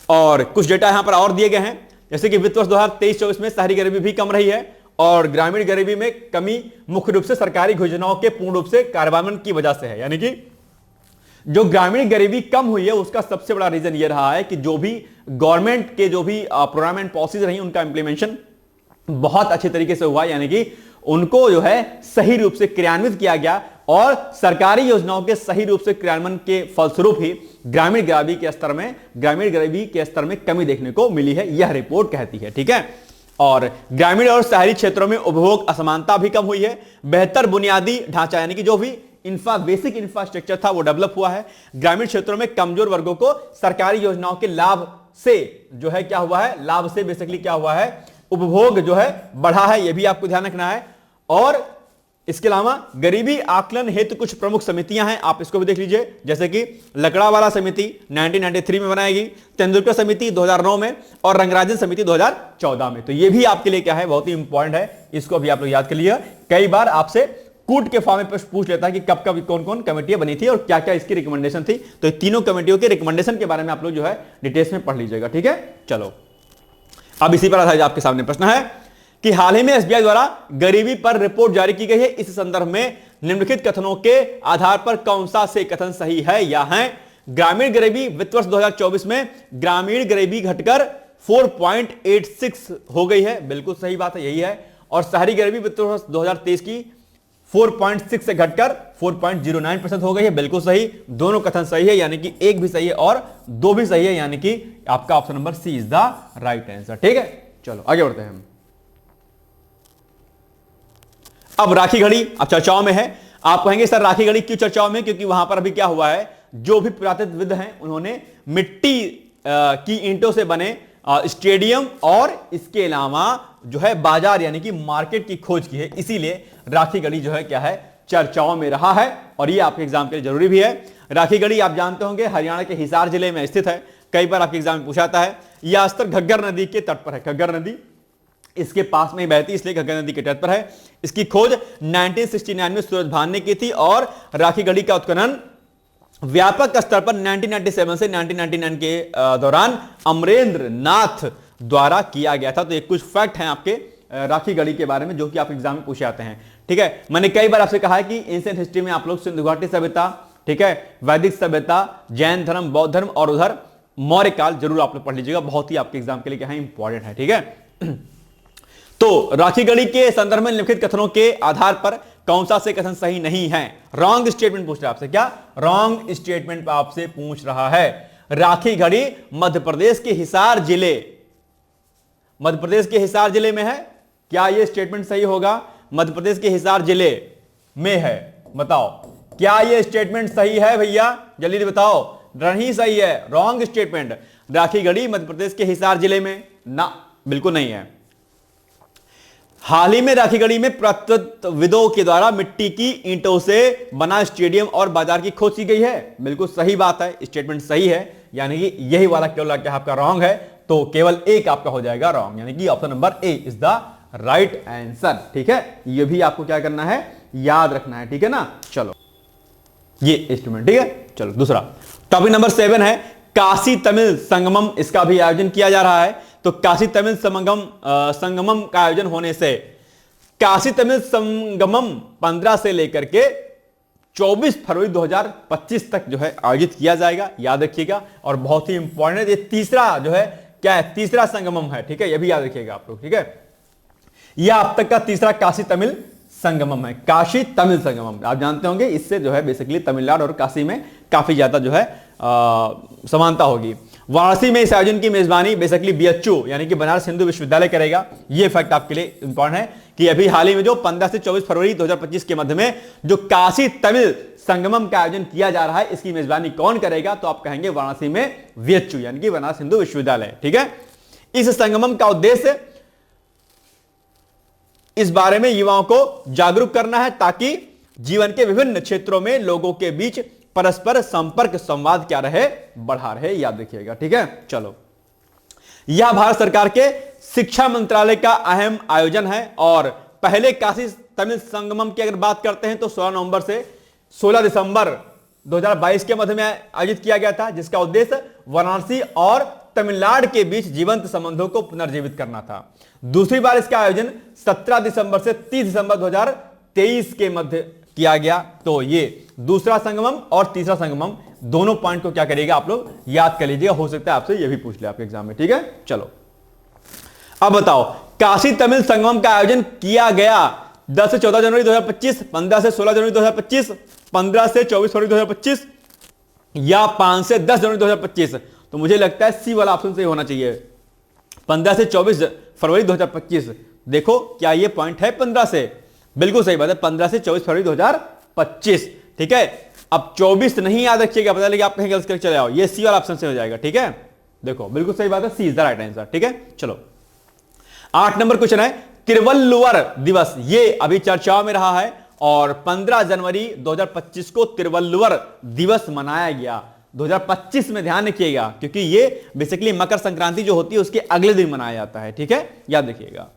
और कुछ डेटा यहां पर और दिए गए हैं, जैसे कि वित्त वर्ष 2023-24 में शहरी गरीबी भी कम रही है और ग्रामीण गरीबी में कमी मुख्य रूप से सरकारी योजनाओं के पूर्ण रूप से कार्यान्वयन की वजह से है। यानी कि जो ग्रामीण गरीबी कम हुई है उसका सबसे बड़ा रीजन यह रहा है कि जो भी गवर्नमेंट के जो भी प्रोग्राम एंड पॉलिसीज रही उनका इंप्लीमेंटेशन बहुत अच्छे तरीके से हुआ, यानी कि उनको जो है सही रूप से क्रियान्वित किया गया और सरकारी योजनाओं के सही रूप से क्रियान्वयन के फलस्वरूप ही ग्रामीण गरीबी के स्तर में कमी देखने को मिली है, यह रिपोर्ट कहती है, ठीक है। और ग्रामीण और शहरी क्षेत्रों में उपभोग असमानता भी कम हुई है। बेहतर बुनियादी ढांचा, यानी कि जो भी बेसिक इंफ्रास्ट्रक्चर था वो डेवलप हुआ है। ग्रामीण क्षेत्रों में कमजोर वर्गों को सरकारी योजनाओं के लाभ से जो है क्या हुआ है, लाभ से बेसिकली क्या हुआ है, उपभोग जो है बढ़ा है। यह भी आपको ध्यान रखना है। और इसके अलावा गरीबी आकलन हेतु कुछ प्रमुख समितियां हैं, आप इसको भी देख लीजिए, जैसे कि लकड़ावाला समिति 1993 में बनाएगी, तेंदुलकर समिति 2009 में और रंगराजन समिति 2014 में। तो ये भी आपके लिए क्या है, बहुत ही इंपॉर्टेंट है। इसको भी आप लोग याद कर लिया। कई बार आपसे कूट के फॉर्म में पूछ लेता है कि कब कब कौन कौन कमेटियां बनी थी और क्या क्या इसकी रिकमेंडेशन थी। तो तीनों कमेटियों के रिकमेंडेशन के बारे में आप लोग जो है डिटेल्स में पढ़ लीजिएगा, ठीक है। चलो अब इसी पर आधारित आपके सामने प्रश्न है कि हाल ही में एसबीआई द्वारा गरीबी पर रिपोर्ट जारी की गई है। इस संदर्भ में निम्नलिखित कथनों के आधार पर कौन सा से कथन सही है या है? ग्रामीण गरीबी वित्त वर्ष 2024 में ग्रामीण गरीबी घटकर 4.86 हो गई है, बिल्कुल सही बात है, यही है। और शहरी गरीबी वित्त वर्ष 2023 की 4.6 से घटकर 4.09% हो गई है, बिल्कुल सही। दोनों कथन सही है, यानी कि एक भी सही है और दो भी सही है, यानी कि आपका option number C is the right answer, ठीक है। चलो आगे बढ़ते हैं। अब राखी घड़ी अब चर्चाओं में है। आप कहेंगे सर राखी घड़ी क्यों चर्चाओं में? क्योंकि वहां पर अभी क्या हुआ है, जो भी पुरातत्वविद हैं उन्होंने मिट्टी की ईंटों से बने स्टेडियम और इसके अलावा जो है बाजार यानी कि मार्केट की खोज की है। इसीलिए राखी गढ़ी जो है क्या है, चर्चाओं में रहा है और ये आपके एग्जाम के लिए जरूरी भी है। राखी गढ़ी आप जानते होंगे हरियाणा के हिसार जिले में स्थित है। कई बार आपके एग्जाम में पूछा जाता है। यह स्तर घग्गर नदी के तट पर है। घग्गर नदी इसके पास में ही बहती, इसलिए घग्गर नदी के तट पर है। इसकी खोज 1969 में सूरज भान ने की थी और राखी गढ़ी का उत्खनन व्यापक स्तर पर 1997 से 1999 के दौरान अमरेंद्र नाथ द्वारा किया गया था। तो ये कुछ फैक्ट हैं आपके राखी गढ़ी के बारे में जो कि आप एग्जाम में पूछे जाते हैं, ठीक है। मैंने कई बार आपसे कहा है कि एंशिएंट हिस्ट्री में आप लोग सिंधु घाटी सभ्यता, ठीक है, वैदिक सभ्यता, जैन धर्म, बौद्ध धर्म और उधर मौर्य काल जरूर आप लोग पढ़ लीजिएगा। बहुत ही आपके एग्जाम के लिए क्या है, इंपॉर्टेंट है, ठीक है। तो राखी गढ़ी के संदर्भ में निम्नलिखित कथनों के आधार पर कौन सा से कथन सही नहीं है? रॉन्ग स्टेटमेंट पूछ रहा है आपसे। क्या रॉन्ग स्टेटमेंट आपसे पूछ रहा है? राखी गढ़ी मध्य प्रदेश के हिसार जिले, मध्य प्रदेश के हिसार जिले में है। क्या यह स्टेटमेंट सही होगा? मध्य प्रदेश के हिसार जिले में है, बताओ क्या यह स्टेटमेंट सही है भैया? जल्दी बताओ। नहीं सही है, रॉन्ग स्टेटमेंट। राखी गढ़ी मध्य प्रदेश के हिसार जिले में ना, बिल्कुल नहीं है। हाल ही में राखी गढ़ी में पुरातत्वविदों के द्वारा मिट्टी की ईंटों से बना स्टेडियम और बाजार की खोज की गई है, बिल्कुल सही बात है, स्टेटमेंट सही है। यानी कि यही वाला केवल क्या आपका रॉन्ग है, तो केवल एक आपका हो जाएगा रॉन्ग, यानी कि option number A is the right answer, ठीक है। ये भी आपको क्या करना है, याद रखना है, ठीक है ना। चलो ये स्टेटमेंट, ठीक है। चलो दूसरा टॉपिक नंबर 7 है काशी तमिल संगमम। इसका भी आयोजन किया जा रहा है। तो काशी तमिल संगमम का आयोजन होने से काशी तमिल संगमम 15 से लेकर के 24 फरवरी 2025 तक जो है आयोजित किया जाएगा, याद रखिएगा। और बहुत ही इंपॉर्टेंट, ये तीसरा जो है क्या है, तीसरा संगमम है, ठीक है, ये भी याद रखिएगा आप लोग, ठीक है। यह अब तक का तीसरा काशी तमिल संगमम है, काशी तमिल संगमम। आप जानते होंगे इससे जो है बेसिकली तमिलनाडु और काशी में काफी ज्यादा जो है समानता होगी। वाराणसी में इस आयोजन की मेजबानी बेसिकली बीएचयू यानी कि बनारस हिंदू विश्वविद्यालय करेगा। यह फैक्ट आपके लिए इंपॉर्टेंट है कि अभी हाल ही में जो 15 से 24 फरवरी 2025 के मध्य में जो काशी तमिल संगमम का आयोजन किया जा रहा है, इसकी मेजबानी कौन करेगा, तो आप कहेंगे वाराणसी में बीएचयू यानी कि बनारस हिंदू विश्वविद्यालय, ठीक है। इस संगमम का उद्देश्य इस बारे में युवाओं को जागरूक करना है ताकि जीवन के विभिन्न क्षेत्रों में लोगों के बीच परस्पर संपर्क संवाद क्या रहे, बढ़ा रहे, याद रखिएगा, ठीक है। चलो, यह भारत सरकार के शिक्षा मंत्रालय का अहम आयोजन है और पहले काशी तमिल संगमम की अगर बात करते हैं तो 16 नवंबर से 16 दिसंबर 2022 के मध्य में आयोजित किया गया था, जिसका उद्देश्य वाराणसी और तमिलनाडु के बीच जीवंत संबंधों को पुनर्जीवित करना था। दूसरी बार इसका आयोजन 17 दिसंबर से 30 दिसंबर 2023 के मध्य किया गया। तो ये दूसरा संगमम और तीसरा संगमम दोनों पॉइंट को क्या करिएगा आप लोग याद कर लीजिएगा, हो सकता है आपसे ये भी पूछ ले आपके एग्जाम में, ठीक है। चलो, अब बताओ, काशी तमिल संगमम का आयोजन किया गया 10 से 14 जनवरी 2025, 15 से 16 जनवरी 2025, 15 से 24 फरवरी 2025 या 5 से 10 जनवरी 2025। तो मुझे लगता है सी वाला ऑप्शन सही होना चाहिए, 15 से 24 फरवरी 2025। देखो क्या ये पॉइंट है 15 से, बिल्कुल सही बात है, 15 से 24 फरवरी 2025, ठीक है। अब 24 नहीं याद रखिएगा, पता लगे आप कहीं गलत करके चले आओ, ये सी वाला ऑप्शन से हो जाएगा, ठीक है। देखो बिल्कुल सही बात है, सी इज द राइट आंसर, ठीक है। चलो, 8 नंबर क्वेश्चन है, तिरुवल्लुवर दिवस, ये अभी चर्चाओं में रहा है और 15 जनवरी 2025 को तिरुवल्लुवर दिवस मनाया गया। 2025 में ध्यान रखिएगा क्योंकि ये बेसिकली मकर संक्रांति जो होती है उसके अगले दिन मनाया जाता है, ठीक है, याद रखिएगा।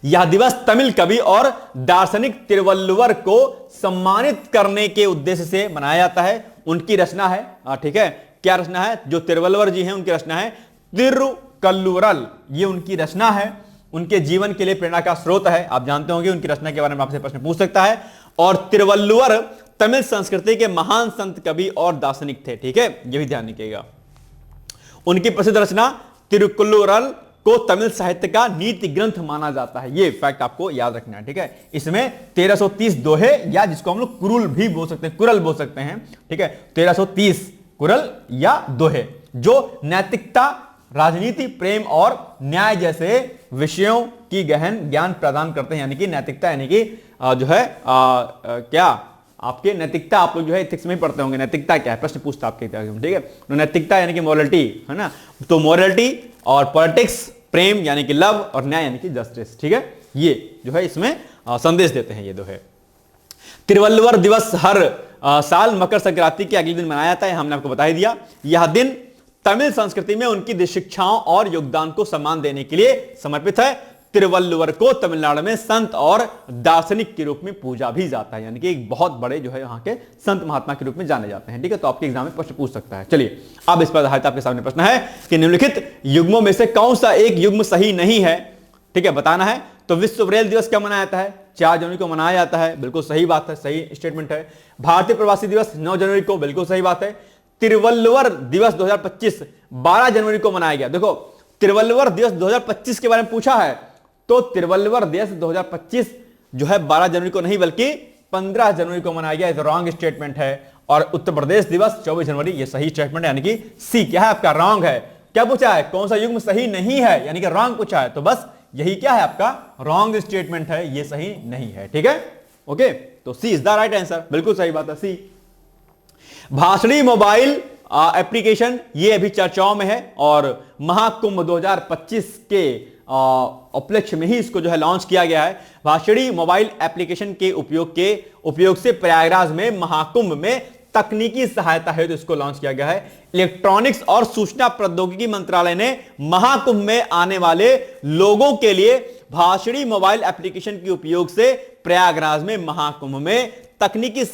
यह दिवस तमिल कवि और दार्शनिक तिरुवल्लुवर को सम्मानित करने के उद्देश्य से मनाया जाता है। उनकी रचना है, ठीक है, क्या रचना है, जो तिरुवल्लुवर जी हैं उनकी रचना है तिरुकल्लुरल, ये उनकी रचना है, उनके जीवन के लिए प्रेरणा का स्रोत है। आप जानते होंगे उनकी रचना के बारे में आपसे प्रश्न पूछ सकता है। और तिरुवल्लुवर तमिल संस्कृति के महान संत कवि और दार्शनिक थे, ठीक है, ये भी ध्यान रखिएगा। उनकी प्रसिद्ध रचना तिरुकुल्लुरल को तमिल साहित्य का नीति ग्रंथ माना जाता है, ये फैक्ट आपको याद रखना है, ठीक है। इसमें 1330 दोहे या जिसको हम लोग कुरुल भी बोल सकते हैं, कुरल बोल सकते हैं, ठीक है, 1330 कुरल या दोहे जो नैतिकता, राजनीति, प्रेम और न्याय जैसे विषयों की गहन ज्ञान प्रदान करते हैं। यानी कि नैतिकता यानी कि जो है क्या आपके नैतिकता, आप लोग जो है एथिक्स में पढ़ते होंगे, नैतिकता क्या है, प्रश्न पूछता आपके, ठीक है। तो नैतिकता यानी कि मोरलिटी है ना, तो मोरलिटी और पॉलिटिक्स, प्रेम यानी कि लव और न्याय यानी कि जस्टिस, ठीक है, ये जो है इसमें संदेश देते हैं ये दो है। तिरुवल्लुवर दिवस हर साल मकर संक्रांति के अगले दिन मनाया जाता है, हमने आपको बता ही दिया। यह दिन तमिल संस्कृति में उनकी शिक्षाओं और योगदान को सम्मान देने के लिए समर्पित है। तिरुवल्लुवर को तमिलनाडु में संत और दार्शनिक के रूप में पूजा भी जाता है, यानी कि एक बहुत बड़े जो है यहाँ के संत महात्मा के रूप में जाने जाते हैं, ठीक है। तो आपके एग्जाम में प्रश्न पूछ सकता है। चलिए, अब इस पर आधारित आपके सामने प्रश्न है कि निम्नलिखित युग्मों में से कौन सा एक युग्म सही नहीं है, ठीक है, बताना है। तो विश्व ब्रेल दिवस कब मनाया जाता है, 4 जनवरी को मनाया जाता है, बिल्कुल सही बात है, सही स्टेटमेंट है। भारतीय प्रवासी दिवस 9 जनवरी को, बिल्कुल सही बात है। तिरुवल्लुवर दिवस 2025 12 जनवरी को मनाया गया। देखो, तिरुवल्लुवर दिवस 2025 के बारे में पूछा है तो तिरुवल्लुवर दिवस 2025 जो है 12 जनवरी को नहीं बल्कि 15 जनवरी को मनाया गया, रॉन्ग स्टेटमेंट है। और उत्तर प्रदेश दिवस 24 जनवरी, ये सही स्टेटमेंट है, यानी कि सी क्या है आपका, रॉन्ग है। क्या पूछा है, कौन सा युग्म सही नहीं है, यानी कि रॉन्ग पूछा है, तो बस यही क्या है आपका रॉन्ग स्टेटमेंट है, ये सही नहीं है, ठीक है, ओके। तो सी इज द राइट आंसर, बिल्कुल सही बात है, सी। भाषणी मोबाइल एप्लीकेशन ये अभी चर्चाओं में है और महाकुंभ 2025 के उपलक्ष्य में ही इसको जो है लॉन्च किया गया है। भाषणी मोबाइल एप्लीकेशन के उपयोग से प्रयागराज में महाकुंभ में तकनीकी सहायता है, तो इसको लॉन्च किया गया है। इलेक्ट्रॉनिक्स और सूचना प्रौद्योगिकी मंत्रालय ने महाकुंभ में आने वाले लोगों के लिए भाषणी मोबाइल एप्लीकेशन के उपयोग से प्रयागराज में महाकुंभ में तकनीकी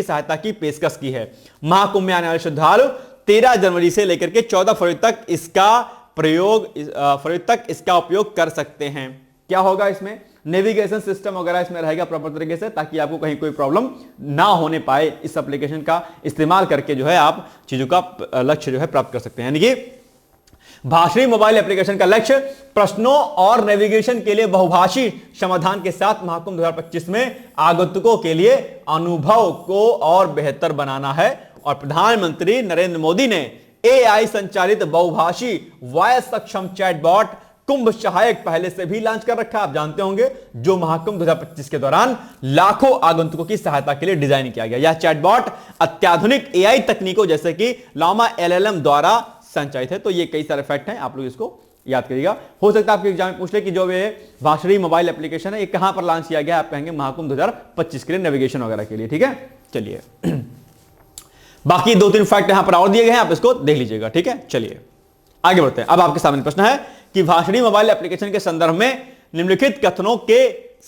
सहायता की पेशकश की है। महाकुंभ में आने वाले श्रद्धालु 13 जनवरी से लेकर के 14 फरवरी तक इसका उपयोग कर सकते हैं। क्या होगा इसमें, नेविगेशन सिस्टम वगैरह इसमें रहेगा प्रॉपर तरीके से, ताकि आपको कहीं कोई प्रॉब्लम ना होने पाए। इस एप्लीकेशन का इस्तेमाल करके जो है आप चीजों का लक्ष्य जो है प्राप्त कर सकते हैं। यानी कि भाषणी मोबाइल एप्लीकेशन का लक्ष्य प्रश्नों और नेविगेशन के लिए बहुभाषी समाधान के साथ महाकुंभ 2025 में आगंतुकों के लिए अनुभव को और बेहतर बनाना है। और प्रधानमंत्री नरेंद्र मोदी ने एआई संचालित बहुभाषी वॉयस सक्षम चैटबॉट कुंभ सहायक पहले से भी लॉन्च कर रखा है, आप जानते होंगे, जो महाकुंभ 2025 के दौरान लाखों आगंतुकों की सहायता के लिए डिजाइन किया गया। यह चैटबॉट अत्याधुनिक एआई तकनीकों जैसे कि लामा एलएलएम द्वारा संचालित है। तो ये कई सारे फैक्ट हैं, आप लोग इसको याद करिएगा। हो सकता है आपके एग्जाम में पूछ ले कि जो ये भाषणी मोबाइल एप्लीकेशन है ये कहां पर लॉन्च किया गया, आप कहेंगे महाकुंभ 2025 के लिए नेविगेशन वगैरह के लिए, ठीक है। चलिए बाकी 2-3 फैक्ट यहां पर और दिए गए हैं, आप इसको देख लीजिएगा, ठीक है। चलिए आगे बढ़ते हैं। अब आपके सामने प्रश्न है कि भाषणी मोबाइल एप्लीकेशन के संदर्भ में निम्नलिखित कथनों के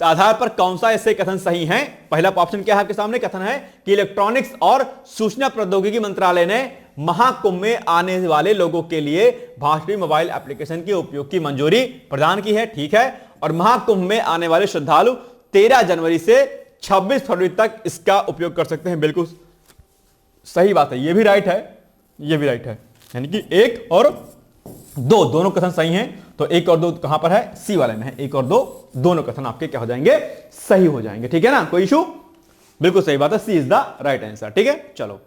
आधार पर कौन सा ऐसे कथन सही हैं। पहला ऑप्शन क्या है आपके सामने, कथन है कि इलेक्ट्रॉनिक्स और सूचना प्रौद्योगिकी मंत्रालय ने महाकुंभ में आने वाले लोगों के लिए भाषणी मोबाइल एप्लीकेशन के उपयोग की मंजूरी प्रदान की है, ठीक है। और महाकुंभ में आने वाले श्रद्धालु 13 जनवरी से 26 फरवरी तक इसका उपयोग कर सकते हैं। बिल्कुल सही बात है, ये भी राइट है, ये भी राइट है। यानी कि 1 और 2 दोनों कथन सही हैं। तो 1 और 2 कहां पर है, सी वाले में है। 1 और 2 दोनों कथन आपके क्या हो जाएंगे, सही हो जाएंगे, ठीक है ना, कोई इशू। बिल्कुल सही बात है, सी इज द राइट आंसर, ठीक है। चलो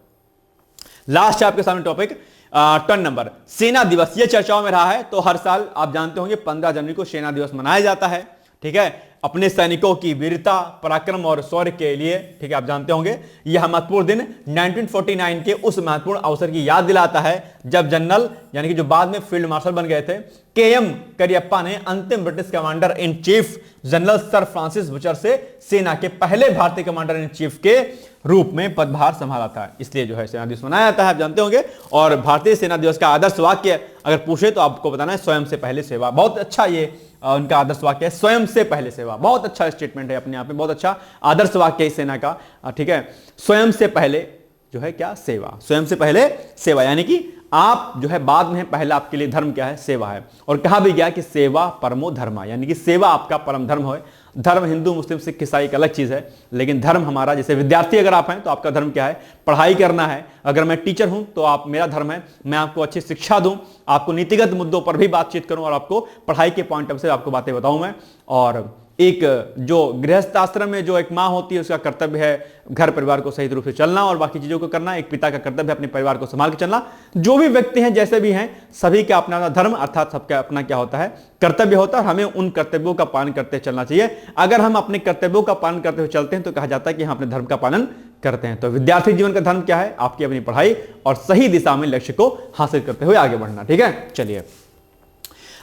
लास्ट है आपके सामने टॉपिक, टर्न नंबर सेना दिवस। ये चर्चाओं में रहा है। तो हर साल आप जानते होंगे 15 जनवरी को सेना दिवस मनाया जाता है, ठीक है, अपने सैनिकों की वीरता, पराक्रम और शौर्य के लिए, ठीक है, आप जानते होंगे। यह महत्वपूर्ण दिन 1949 के उस महत्वपूर्ण अवसर की याद दिलाता है जब जनरल, यानी कि जो बाद में फील्ड मार्शल बन गए थे, केएम करियप्पा ने अंतिम British commander in chief general sir Francis butcher से सेना के पहले भारतीय कमांडर इन चीफ के रूप में पदभार संभाला था। इसलिए जो है सेना दिवस मनाया जाता है, आप जानते होंगे। और भारतीय सेना दिवस का आदर्श वाक्य अगर पूछे तो आपको बताना है स्वयं से पहले सेवा। बहुत अच्छा ये उनका आदर्श वाक्य है, स्वयं से पहले सेवा। बहुत अच्छा स्टेटमेंट है अपने आप में, बहुत अच्छा आदर्श वाक्य है सेना का, ठीक है। स्वयं से पहले जो है क्या, सेवा। स्वयं से पहले सेवा, यानी कि आप जो है बाद में, पहला आपके लिए धर्म क्या है, सेवा है। और कहा भी गया कि सेवा परमो धर्मा, यानी कि सेवा आपका परम धर्म है। धर्म हिंदू मुस्लिम सिख ईसाई एक अलग चीज है, लेकिन धर्म हमारा, जैसे विद्यार्थी अगर आप हैं तो आपका धर्म क्या है, पढ़ाई करना है। अगर मैं टीचर हूं तो आप, मेरा धर्म है मैं आपको अच्छी शिक्षा दूं, आपको नीतिगत मुद्दों पर भी बातचीत करूं और आपको पढ़ाई के पॉइंट ऑफ से आपको बातें बताऊं मैं। और एक जो गृहस्थ आश्रम में जो एक माँ होती है उसका कर्तव्य है घर परिवार को सही रूप से चलना और बाकी चीजों को करना। एक पिता का कर्तव्य है अपने परिवार को संभाल के चलना। जो भी व्यक्ति हैं, जैसे भी हैं, सभी का अपना अपना धर्म अर्थात सबका अपना क्या होता है, कर्तव्य होता है। हमें उन कर्तव्यों का पालन करते चलना चाहिए। अगर हम अपने कर्तव्यों का पालन करते हुए चलते हैं तो कहा जाता है कि हम अपने धर्म का पालन करते हैं। तो विद्यार्थी जीवन का धर्म क्या है, आपकी अपनी पढ़ाई और सही दिशा में लक्ष्य को हासिल करते हुए आगे बढ़ना, ठीक है। चलिए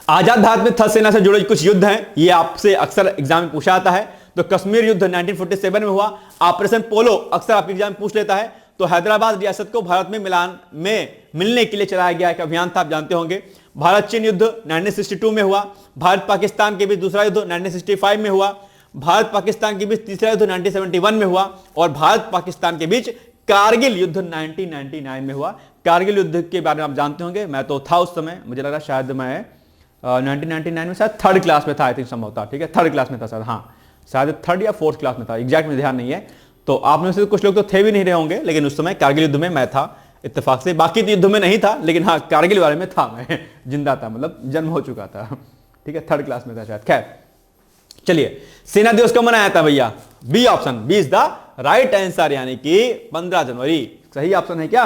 आजाद भारत में थल सेना से जुड़े कुछ युद्ध हैं, ये आपसे अक्सर एग्जाम में पूछा जाता है। तो कश्मीर युद्ध 1947 में हुआ। ऑपरेशन पोलो अक्सर आपके एग्जाम में पूछ लेता है। तो हैदराबाद रियासत को भारत में मिलने के लिए चलाया गया एक अभियान था, आप जानते होंगे। भारत चीन युद्ध 1962 में हुआ। भारत पाकिस्तान के बीच दूसरा युद्ध 1965 में हुआ। भारत पाकिस्तान के बीच तीसरा युद्ध 1971 में हुआ। और भारत पाकिस्तान के बीच कारगिल युद्ध 1999 में हुआ। कारगिल युद्ध के बारे में आप जानते होंगे, मैं तो था उस समय, मुझे लगा शायद मैं 1999 में शायद 3rd क्लास में था, आई थिंक संभव था, ठीक है, 3rd क्लास में था शायद, हाँ शायद 3rd या 4th क्लास में था, एग्जैक्ट में ध्यान नहीं है। तो आप में से कुछ लोग तो थे भी नहीं रहे होंगे, लेकिन उस समय कारगिल युद्ध में मैं था इत्तेफाक से। बाकी तो युद्ध में नहीं था, लेकिन हाँ कारगिल वाले में था, मैं जिंदा था, मतलब जन्म हो चुका था, ठीक है, 3rd क्लास में था शायद। खैर चलिए, सेना दिवस कब मनाया था भैया, B option, B is the right answer, यानी कि 15 जनवरी सही ऑप्शन है क्या,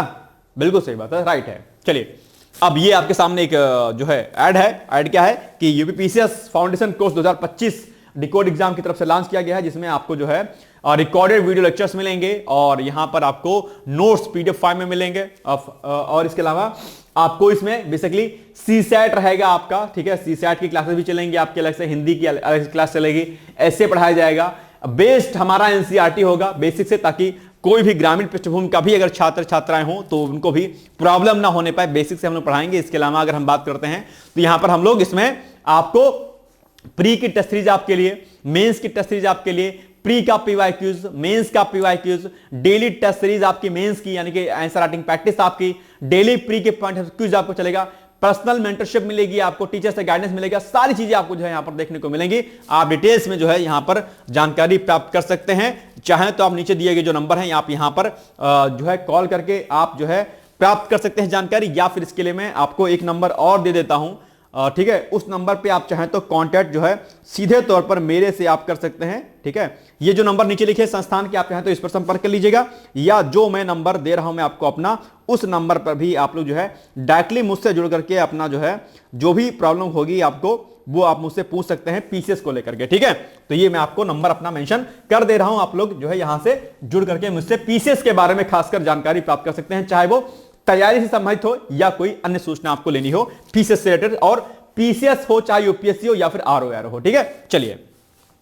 बिल्कुल सही बात है, राइट है। चलिए अब ये आपके सामने एक जो है ऐड है। ऐड क्या है कि UPPCS foundation course 2025 decode exam की तरफ से लॉन्च किया गया है, जिसमें आपको जो है रिकॉर्डेड वीडियो लेक्चर्स मिलेंगे और यहां पर आपको नोट्स पीडीएफ फाइल में मिलेंगे। और इसके अलावा आपको इसमें बेसिकली सीसैट रहेगा आपका, ठीक है, सीसैट की क्लासेस भी चलेंगी आपके, अलग से हिंदी की अलग क्लास चलेगी, ऐसे पढ़ाया जाएगा। बेस्ड हमारा एनसीईआरटी होगा बेसिक से, ताकि कोई भी ग्रामीण पृष्ठभूमि का भी अगर छात्र छात्राएं हों तो उनको भी प्रॉब्लम ना होने पाए, बेसिक से हम लोग पढ़ाएंगे। इसके अलावा अगर हम बात करते हैं तो यहां पर हम लोग इसमें आपको प्री की टेस्ट सीरीज आपके लिए, मेंस की टेस्ट सीरीज आपके लिए, प्री का पीवाईक्यूज, मेंस का पीवाईक्यूज, डेली टेस्ट सीरीज आपकी मेंस की, यानी कि आंसर राइटिंग प्रैक्टिस आपकी, डेली प्री के पॉइंट क्यूज आपको चलेगा, पर्सनल मेंटरशिप मिलेगी, आपको टीचर से गाइडेंस मिलेगा, सारी चीजें आपको जो है यहां पर देखने को मिलेंगी। आप डिटेल्स में जो है यहां पर जानकारी प्राप्त कर सकते हैं। चाहे तो आप नीचे दिए गए जो नंबर हैं आप यहां पर जो है कॉल करके आप जो है प्राप्त कर सकते हैं जानकारी, या फिर इसके लिए मैं आपको एक नंबर और दे देता हूं, ठीक है। उस नंबर पे आप चाहें तो कांटेक्ट जो है सीधे तौर पर मेरे से आप कर सकते हैं, ठीक है। ये जो नंबर नीचे लिखे संस्थान के, आप चाहें तो इस पर संपर्क कर लीजिएगा, या जो मैं नंबर दे रहा हूं मैं आपको अपना, उस नंबर पर भी आप लोग जो है डायरेक्टली मुझसे जुड़ करके अपना जो है जो भी प्रॉब्लम होगी आपको वो आप मुझसे पूछ सकते हैं पीसीएस को लेकर के, ठीक है। तो ये मैं आपको नंबर अपना मेंशन कर दे रहा हूं, आप लोग जो है यहां से जुड़ करके मुझसे पीसीएस के बारे में खासकर जानकारी प्राप्त कर सकते हैं, चाहे वो तैयारी से संबंधित हो या कोई अन्य सूचना आपको लेनी हो पीसीएस से रिलेटेड, और पीसीएस हो चाहे यूपीएससी हो या फिर आरओआर हो, ठीक है। चलिए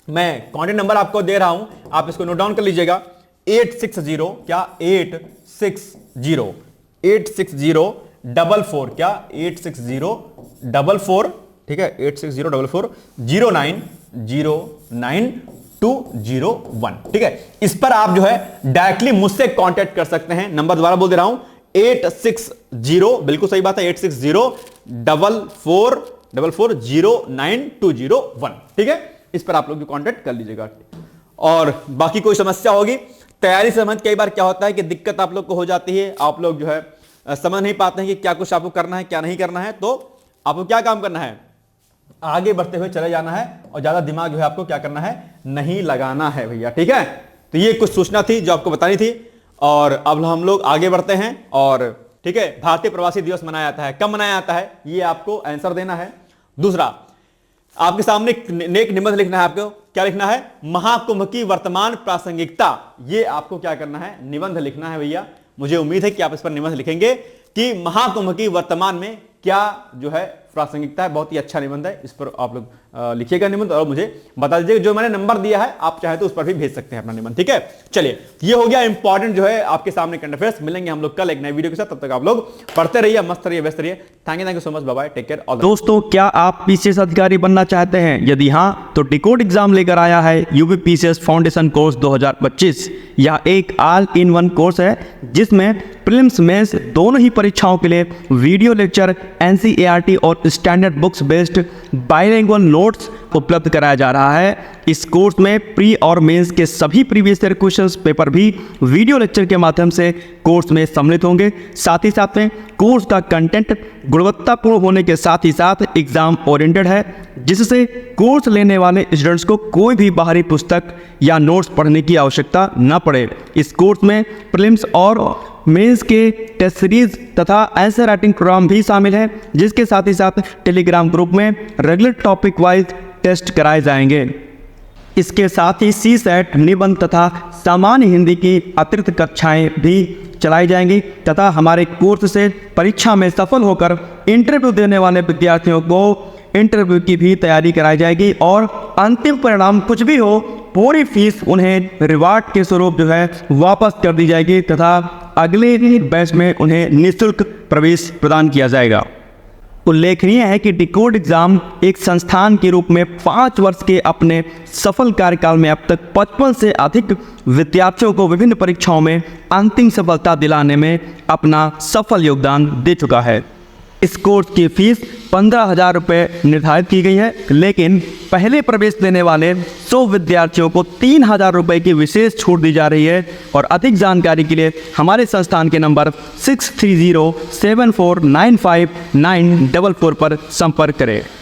मैं कॉन्टेक्ट नंबर आपको दे रहा हूं, आप इसको नोट डाउन कर लीजिएगा। 860 क्या 86044 क्या 86044, ठीक है 86044090201, ठीक है। इस पर आप जो है डायरेक्टली मुझसे कांटेक्ट कर सकते हैं। नंबर दोबारा बोल दे रहा हूं 860, बिल्कुल सही बात है, 86044090201, ठीक है। इस पर आप लोग कांटेक्ट कर लीजिएगा। और बाकी कोई समस्या होगी तैयारी से संबंधित, कई बार क्या होता है कि दिक्कत आप लोग को हो जाती है, आप लोग जो है समझ नहीं पाते हैं कि क्या कुछ आपको करना है क्या नहीं करना है, तो आपको क्या काम करना है, आगे बढ़ते हुए चले जाना है और ज्यादा दिमाग जो है आपको क्या करना है, नहीं लगाना है भैया, ठीक है। तो ये कुछ सूचना थी जो आपको बतानी थी, और अब हम लोग आगे बढ़ते हैं। और ठीक है, भारतीय प्रवासी दिवस मनाया जाता है, कब मनाया जाता है ये आपको आंसर देना है। दूसरा, आपके सामने एक निबंध लिखना है, आपको क्या लिखना है, महाकुंभ की वर्तमान प्रासंगिकता, ये आपको क्या करना है, निबंध लिखना है भैया। मुझे उम्मीद है कि आप इस पर निबंध लिखेंगे कि महाकुंभ की वर्तमान में क्या जो है प्रासंगिकता है। बहुत ही अच्छा निबंध है, इस पर आप लोग लिखिएगा निबंध और मुझे बता दीजिएगा। जो मैंने नंबर दिया है आप चाहे तो उस पर भी भेज सकते हैं अपना निबंध, ठीक है। चलिए, ये हो गया इंपॉर्टेंट जो है आपके सामने करंट अफेयर्स। मिलेंगे हम लोग कल एक नए वीडियो के साथ, तब तक आप लोग पढ़ते रहिए, मस्त रहिए, व्यस्त रहिए। Thank you so much, bye bye, take care all. दोस्तों, क्या आप पीसीएस अधिकारी बनना चाहते हैं? यदि हाँ, तो डिकोड एग्जाम लेकर आया है यूपी पीसीएस फाउंडेशन कोर्स 2025। यह एक ऑल इन वन कोर्स है जिसमें प्रीलिम्स मेंस दोनों ही परीक्षाओं के लिए वीडियो लेक्चर, एनसीईआरटी और standard books based bilingual notes उपलब्ध कराया जा रहा है। इस कोर्स में प्री और मेंस के सभी प्रीवियस ईयर क्वेश्चंस पेपर भी वीडियो लेक्चर के माध्यम से कोर्स में सम्मिलित होंगे। साथ ही साथ में कोर्स का कंटेंट गुणवत्तापूर्ण होने के साथ ही साथ एग्जाम ओरिएंटेड है, जिससे कोर्स लेने वाले स्टूडेंट्स को कोई भी बाहरी पुस्तक या नोट्स पढ़ने की आवश्यकता न पड़े। इस कोर्स में प्रीलिम्स और मेंस के टेस्ट सीरीज तथा आंसर राइटिंग प्रोग्राम भी शामिल है, जिसके साथ ही साथ टेलीग्राम ग्रुप में रेगुलर टॉपिक वाइज टेस्ट कराए जाएंगे। इसके साथ ही सीसेट, निबंध तथा सामान्य हिंदी की अतिरिक्त कक्षाएं भी चलाई जाएंगी तथा हमारे कोर्स से परीक्षा में सफल होकर इंटरव्यू देने वाले विद्यार्थियों को इंटरव्यू की भी तैयारी कराई जाएगी, और अंतिम परिणाम कुछ भी हो, पूरी फीस उन्हें रिवार्ड के स्वरूप जो है वापस कर दी जाएगी तथा अगले बैच में उन्हें निःशुल्क प्रवेश प्रदान किया जाएगा। उल्लेखनीय है कि डिकोड एग्जाम एक संस्थान के रूप में 5 वर्ष के अपने सफल कार्यकाल में अब तक 55 से अधिक विद्यार्थियों को विभिन्न परीक्षाओं में अंतिम सफलता दिलाने में अपना सफल योगदान दे चुका है। इस कोर्स की फीस 15,000 रुपये निर्धारित की गई है, लेकिन पहले प्रवेश देने वाले 100 विद्यार्थियों को 3,000 रुपये की विशेष छूट दी जा रही है। और अधिक जानकारी के लिए हमारे संस्थान के नंबर 6307495944 पर संपर्क करें।